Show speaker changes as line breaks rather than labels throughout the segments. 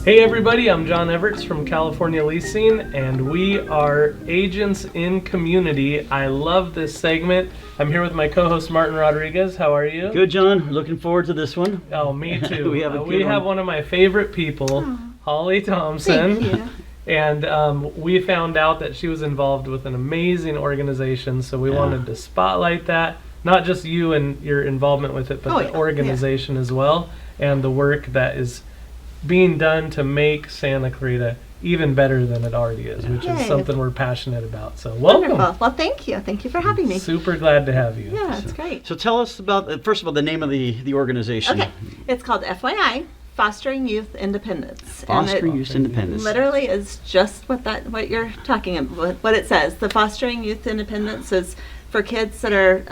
Hey everybody, I'm John Everts from California Leasing, and we are Agents in Community. I love this segment. I'm here with my co-host Martin Rodriguez. How are you?
Good, John. Looking forward to this one.
Oh, me too.
We have
one of my favorite people, Holly Thompson.
Thank you.
And we found out that she was involved with an amazing organization, so we wanted to spotlight that. Not just you and your involvement with it, but the organization as well, and the work that is being done to make Santa Clarita even better than it already is, which is something we're passionate about. So welcome.
Wonderful. Well, thank you. Thank you for having me.
Super glad to have you.
Yeah, it's great.
So tell us about, first of all, the name of the organization.
Okay. It's called FYI, Fostering Youth Independence.
Fostering Youth Independence.
Literally is just what you're talking about, what it says. The Fostering Youth Independence is for kids that are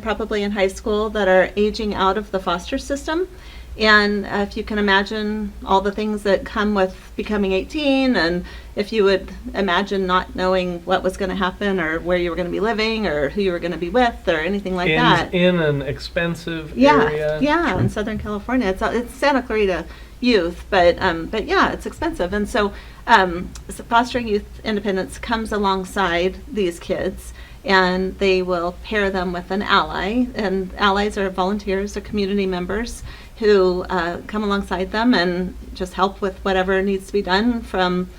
probably in high school that are aging out of the foster system. And if you can imagine all the things that come with becoming 18, and if you would imagine not knowing what was going to happen or where you were going to be living or who you were going to be with or anything like that.
In an expensive area.
Yeah, in Southern California. It's Santa Clarita youth, but yeah, it's expensive. And so Fostering Youth Independence comes alongside these kids, and they will pair them with an ally. And allies are volunteers or community members who come alongside them and just help with whatever needs to be done from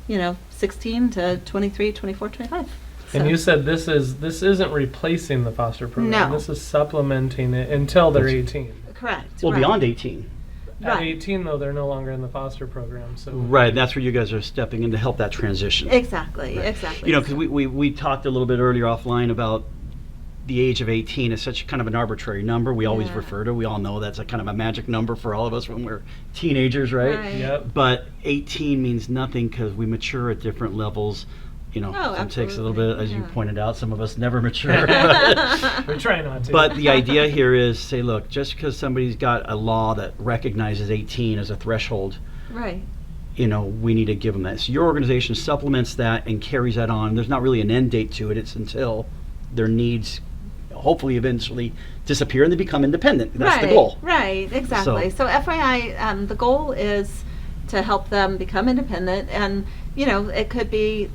16 to 23, 24, 25.
And you said this isn't replacing the foster program.
No.
This is supplementing it until they're 18.
Correct.
Well,
right.
beyond 18.
At 18, though, they're no longer in the foster program. So
Right, that's where you guys are stepping in to help that transition.
Exactly.
Because we talked a little bit earlier offline about the age of 18 is such kind of an arbitrary number. We always refer to, we all know that's a kind of a magic number for all of us when we're teenagers, right?
Yep.
But 18 means nothing because we mature at different levels. It takes a little bit, as you pointed out, some of us never mature.
We try not to.
But the idea here is, say, look, just because somebody's got a law that recognizes 18 as a threshold,
Right.
We need to give them that. So your organization supplements that and carries that on. There's not really an end date to it. It's until their needs hopefully eventually disappear and they become independent. That's the goal.
Right, exactly. So FYI, the goal is to help them become independent, and it could be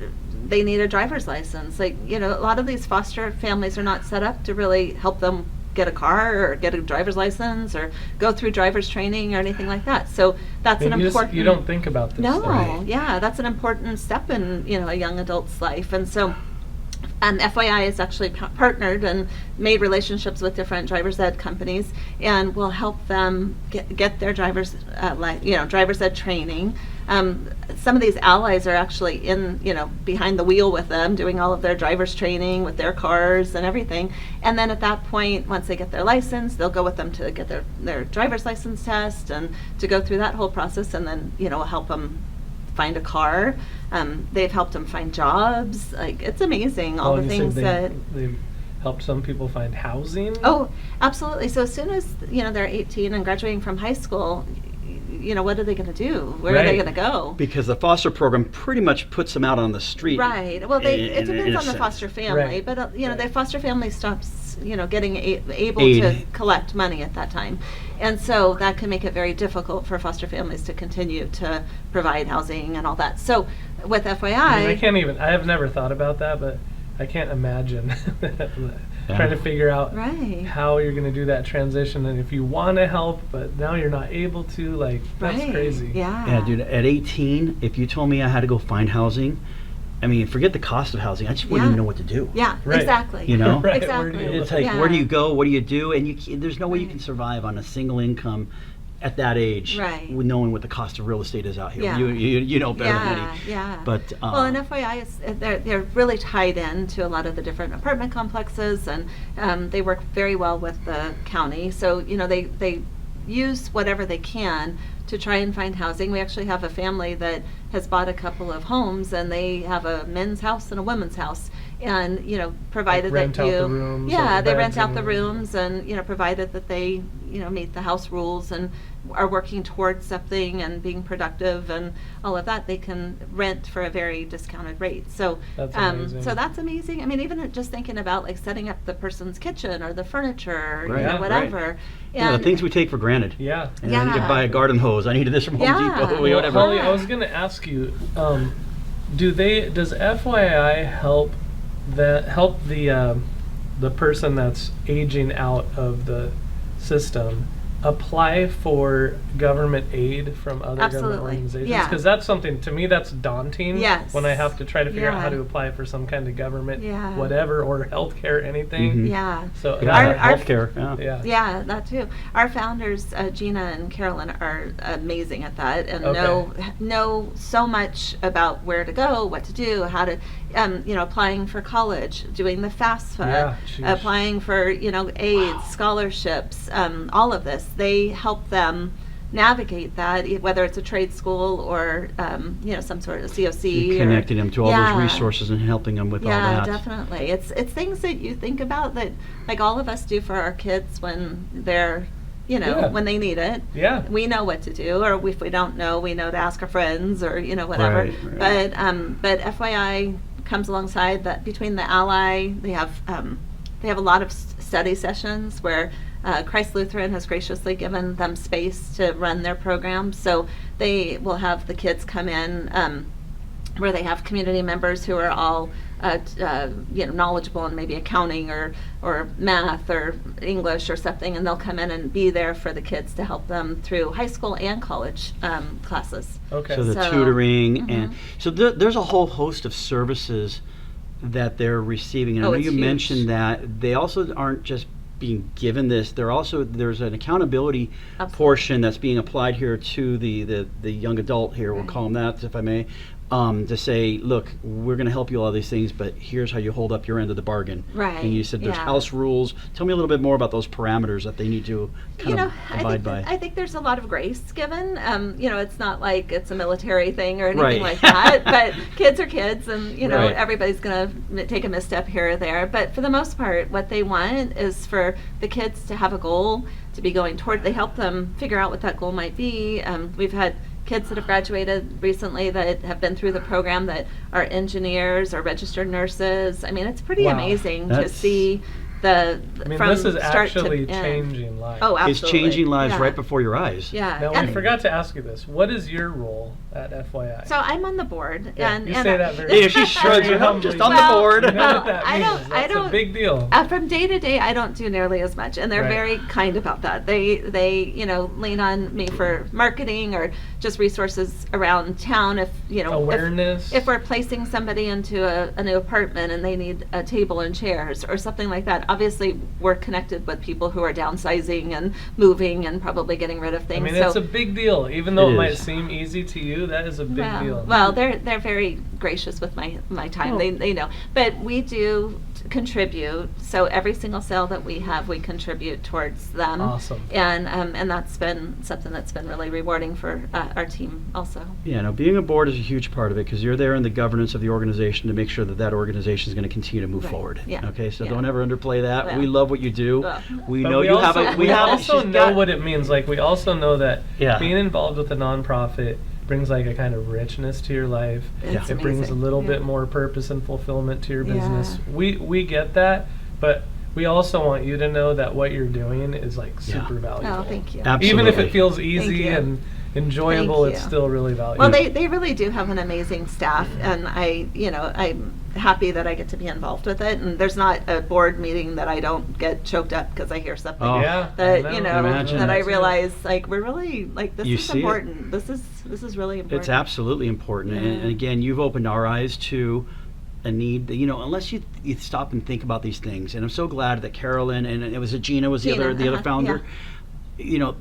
they need a driver's license. A lot of these foster families are not set up to really help them get a car or get a driver's license or go through driver's training or anything like that. So that's an important.
You don't think about this.
No,
stuff.
Yeah, that's an important step in a young adult's life, and so. FYI is actually partnered and made relationships with different driver's ed companies, and will help them get their driver's ed training. Some of these allies are actually behind the wheel with them, doing all of their driver's training with their cars and everything. And then at that point, once they get their license, they'll go with them to get their driver's license test and to go through that whole process, and then we'll help them find a car. They've helped them find jobs. It's amazing all the things that
they've helped some people find housing.
Oh, absolutely. So as soon as they're 18 and graduating from high school, what are they going to do? Where are they going to go?
Because the foster program pretty much puts them out on the street.
Right. Well, it depends on the foster family, but the foster family stops getting able to collect money at that time. And so that can make it very difficult for foster families to continue to provide housing and all that. So with FYI,
I have never thought about that, but I can't imagine trying to figure out how you're going to do that transition, and if you want to help, but now you're not able to, that's crazy.
Yeah,
dude, at 18, if you told me I had to go find housing, I mean, forget the cost of housing. I just wouldn't even know what to do.
Yeah,
right.
Exactly.
Right.
Exactly.
It's like, where do you go? What do you do? And there's no way you can survive on a single income at that age, with knowing what the cost of real estate is out here.
Yeah.
You know better than any.
Yeah.
But
and FYI they're really tied in to a lot of the different apartment complexes, and they work very well with the county. So they use whatever they can to try and find housing. We actually have a family that has bought a couple of homes, and they have a men's house and a women's house, and provided
rent
that
out
you
the rooms,
yeah,
like
they
beds
rent out the
and-
rooms, and provided that they meet the house rules and are working towards something and being productive and all of that, they can rent for a very discounted rate. So
That's amazing.
so that's amazing. I mean, even just thinking about like setting up the person's kitchen or the furniture,
Right,
yeah,
whatever.
Yeah, the
And-
things we take for granted.
Yeah.
And I need to
Yeah.
buy a garden hose. I needed this from Home
Yeah.
Depot,
Well,
whatever.
Holly, I was going to ask you, does FYI help the person that's aging out of the system apply for government aid from other government
Absolutely.
organizations?
Yeah.
Because that's something, to me, that's daunting.
Yes.
When I have to try to figure out how
Yeah.
to apply for some kind of government,
Yeah.
whatever, or healthcare, anything.
Mhm.
Yeah.
So
Yeah,
Our-
healthcare. Yeah.
yeah.
Yeah, that too. Our founders, Gina and Carolyn, are amazing at that and
Okay.
know so much about where to go, what to do, how to, applying for college, doing the FAFSA,
Yeah, sheesh.
applying for, aids, scholarships, all of this. They help them navigate that, whether it's a trade school or, some sort of COC.
Connecting them to all
Yeah.
those resources and helping them with all
Yeah,
that.
definitely. It's things that you think about that, like all of us do for our kids when they're,
Yeah.
when they need it.
Yeah.
We know what to do, or if we don't know, we know to ask our friends, or whatever.
Right.
But FYI comes alongside that. Between the Ally, they have a lot of study sessions where Christ Lutheran has graciously given them space to run their programs. So they will have the kids come in where they have community members who are all knowledgeable in maybe accounting or math or English or something, and they'll come in and be there for the kids to help them through high school and college classes.
Okay.
So the
So-
tutoring and
Mhm.
so there's a whole host of services that they're receiving. And I
Oh,
know
it's
you
huge.
mentioned that they also aren't just being given this. There's an accountability
Absolutely.
portion that's being applied here to the young adult here. We'll
Right.
call them that, if I may. To say, look, we're going to help you all these things, but here's how you hold up your end of the bargain.
Right,
And you said there's
yeah.
house rules. Tell me a little bit more about those parameters that they need to kind of abide by.
I think there's a lot of grace given. It's not like it's a military thing or anything
Right.
like that. But kids are kids, and
Right.
everybody's gonna take a misstep here or there. But for the most part, what they want is for the kids to have a goal to be going toward. They help them figure out what that goal might be. We've had kids that have graduated recently that have been through the program that are engineers or registered nurses. I mean, it's pretty
Wow.
amazing to
That's-
see from
this is
start
actually
to end.
changing lives.
Oh,
It's
absolutely.
changing lives
Yeah.
right before your eyes.
Yeah.
Now,
and-
we forgot to ask you this. What is your role at FYI?
So I'm on the board,
Yeah,
and
you
and
say
I-
that very
Yeah, she shrugs her
humbly.
just on
Well,
the board.
You know what that
I
means.
don't- I
That's
don't-
a big deal.
From day to day, I don't do nearly as much, and they're
Right.
very kind about that. They lean on me for marketing or just resources around town. If
Awareness.
if we're placing somebody into a new apartment and they need a table and chairs or something like that, obviously we're connected with people who are downsizing and moving and probably getting rid of
I
things.
mean,
so
it's a big deal. Even though
It
it might
is.
seem easy to you, that is a big deal.
Well, they're very gracious with my time.
Oh.
They know, but we do contribute. So every single sale that we have, we contribute towards them.
Awesome.
And that's been something that's been really rewarding for our team also.
Yeah, no, being a board is a huge part of it because you're there in the governance of the organization to make sure that that organization is going to continue to move
Right.
forward.
Yeah.
Okay, so
Yeah.
don't ever underplay that.
Well.
We love what you do.
Well.
We
But
know
we
you
also,
have a.
we
have
also
she's
know
got-
what it means. Like, we also know that
Yeah.
being involved with a nonprofit brings like a kind of richness to your life.
It's
It brings a
amazing.
little
Yeah.
bit more purpose and fulfillment to your
Yeah.
business. We get that, but we also want you to know that what you're doing is like
Yeah.
super valuable.
Oh, thank you.
Even if
Absolutely.
it feels
Thank
easy
you.
and enjoyable,
Thank
it's
you.
still really valuable.
Well, they really do have an amazing staff, and I'm happy that I get to be involved with it. And there's not a board meeting that I don't get choked up because I hear something
Oh.
Yeah,
that
I
Imagine
that I
that.
realize like we're really like this
You
is
see it.
important. This is really important.
It's absolutely important, and
Yeah.
again, you've opened our eyes to a need that, unless you stop and think about these things. And I'm so glad that Carolyn and it was Gina was the
Gina,
other
uh-huh,
founder.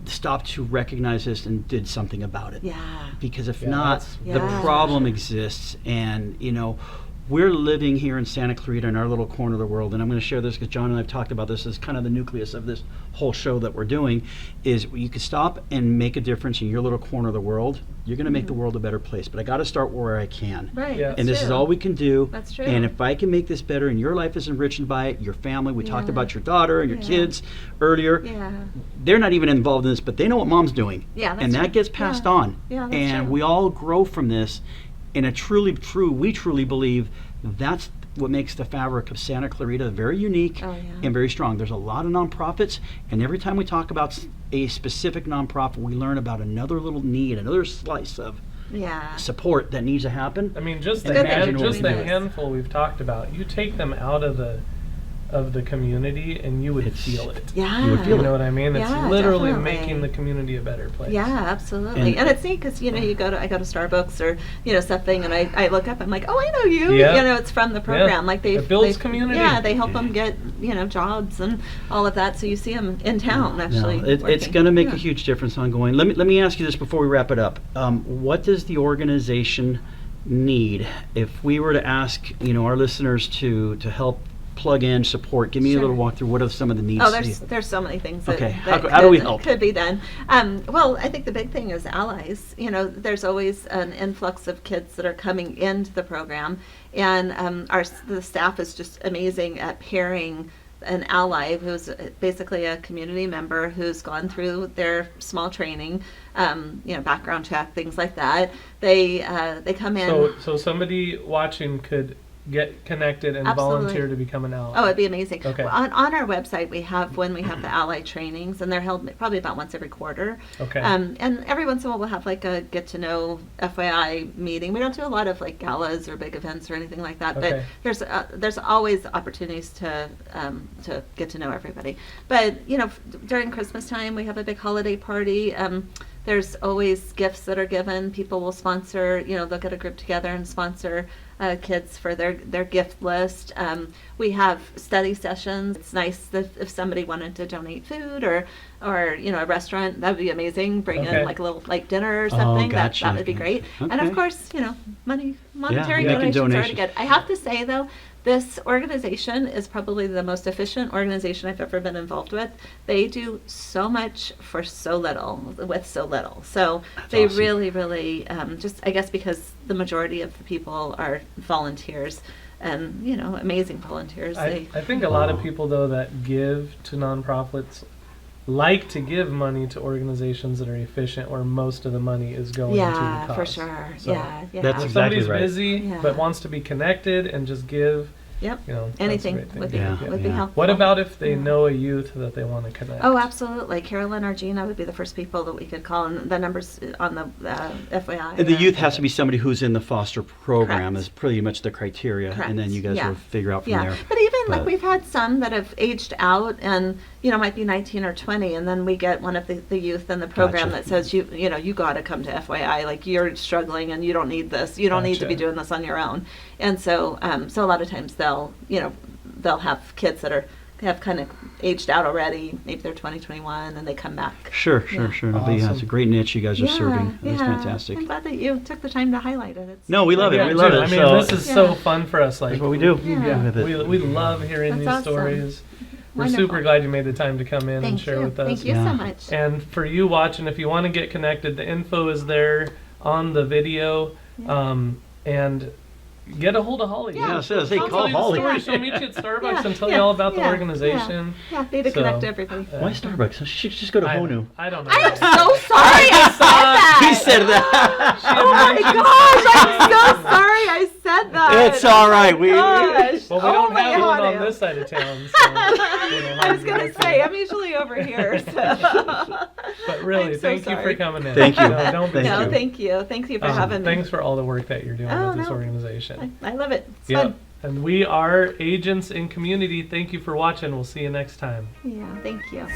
Stopped to recognize this and did something about it.
Yeah.
Because if
Yeah,
not,
that's
the
Yeah.
problem exists, and we're living here in Santa Clarita in our little corner of the world, and I'm going to share this because John and I have talked about this as kind of the nucleus of this whole show that we're doing, is you can stop and make a difference in your little corner of the world. You're going to make the world a better place, but I got to start where I can.
Right.
Yeah.
And this is all we can do.
That's true.
And if I can make this better and your life is enriched by it, your family, we talked
Yeah.
about your daughter and your
Yeah.
kids earlier.
Yeah.
They're not even involved in this, but they know what mom's doing.
Yeah, that's
and that
true.
gets passed
Yeah.
on.
Yeah, that's
and
true.
we all grow from this. And we truly believe that's what makes the fabric of Santa Clarita very unique
Oh, yeah.
and very strong. There's a lot of nonprofits, and every time we talk about a specific nonprofit, we learn about another little need, another slice of
Yeah.
support that needs to happen.
I mean, just
And
the
imagine what
just
we
the
do.
handful we've talked about. You take them out of the community, and you would
It's-
feel it.
Yeah.
You would feel
You know what I mean? It's
Yeah,
literally
definitely.
making the community a better place.
Yeah, absolutely.
And-
And it's neat because, you know, I go to Starbucks or, you know, something, and I look up, I'm like, oh, I know you.
Yeah.
You know, it's from the program. Like
It builds community.
Yeah, they help them get, you know, jobs and all of that. So you see them in town, actually.
No, it's
working.
going to make
Yeah.
a huge difference ongoing. Let me ask you this before we wrap it up. What does the organization need? If we were to ask, you know, our listeners to help plug in, support, give me a
Sure.
little walkthrough. What are some of the needs?
Oh, there's so many things that,
Okay,
that
how do we help?
could be done. Well, I think the big thing is allies. You know, there's always an influx of kids that are coming into the program, and the staff is just amazing at pairing an ally who's basically a community member who's gone through their small training, you know, background check, things like that. They come in.
So somebody watching could get connected and
Absolutely.
volunteer to become an ally.
Oh, it'd be amazing.
Okay.
On our website, we have the ally trainings, and they're held probably about once every quarter.
Okay.
And every once in a while, we'll have like a get to know FYI meeting. We don't do a lot of like galas or big events or anything like that,
Okay.
but there's always opportunities to get to know everybody. But you know, during Christmas time, we have a big holiday party. There's always gifts that are given. People will sponsor. You know, they'll get a group together and sponsor kids for their gift list. We have study sessions. It's nice if somebody wanted to donate food or you know, a restaurant, that would be amazing. Bring
Okay.
in like a little like dinner or
Oh,
something.
gotcha,
That would be great. And of
Okay.
course, you know, monetary
Yeah, making
donations are already
donations.
good. I have to say though, this organization is probably the most efficient organization I've ever been involved with. They do so much for so little, with so little. So
That's
they
awesome.
really, just, I guess because the majority of the people are volunteers and, you know, amazing volunteers.
I think a lot of people, though, that give to nonprofits like to give money to organizations that are efficient, where most of the money is going to the
yeah,
cause.
for sure.
So
Yeah.
That's
if
exactly
somebody's
right.
busy
Yeah.
but wants to be connected and just give,
Yep.
you know, that's a
Anything
great thing.
would be
Yeah,
would be
yeah.
helpful.
What about if they
Yeah.
know a youth that they want to connect?
Oh, absolutely. Carolyn or Gina would be the first people that we could call, and the numbers on the FYI.
And the youth has to be somebody who's in the foster program
Correct.
is pretty much the criteria,
Correct.
and then you guys
Yeah.
will figure out from
Yeah,
there.
but even like
But-
we've had some that have aged out and, you know, might be 19 or 20, and then we get one of the youth in the program
Gotcha.
that says, you know, you got to come to FYI, like you're struggling and you don't need this. You don't need to be
Gotcha.
doing this on your own. And so, so a lot of times they'll have kids that have kind of aged out already. Maybe they're 20, 21, and they come back.
Sure.
Yeah.
But yeah, it's a
Awesome.
great niche you guys are serving. That's
yeah.
fantastic.
I'm glad that you took the time to highlight it. It's
No, we love it.
Yeah,
We love
too.
it.
I mean,
So-
this is so
Yeah.
fun for us. Like,
That's what we do.
Yeah.
With it.
we love hearing
That's
these
awesome.
stories. We're
Wonderful.
super glad you made the time to come in and
Thank
share
you.
with us.
Thank you
Yeah.
so much.
And for you watching, if you want to get connected, the info is there on the video. And get a hold of Holly.
Yeah, it says, hey,
She'll
call
tell you the
Holly.
story. She'll meet you at Starbucks
Yeah,
and tell
yeah,
you all about the
yeah,
organization.
Yeah, need to
So,
connect everybody.
uh,
Why Starbucks? She should just go to
I,
Honu.
I don't know.
I am so sorry I said that.
He said that.
Oh my gosh, I'm so sorry I said that.
It's all right. We-
Gosh.
Well, we
Oh
don't
my
have one
God.
on this side of town. So we don't
I
have
was
you
gonna
right
say,
there.
I'm usually over here. So.
But really,
I'm so
thank you for
sorry.
coming in.
Thank you.
No, don't be
Thank
No,
you.
sorry.
thank you. Thank you for having me.
Thanks for all the work that you're doing
Oh,
with this
no.
organization.
I love it. It's
Yep.
fun.
And we are Agents in Community. Thank you for watching. We'll see you next time.
Yeah, thank you.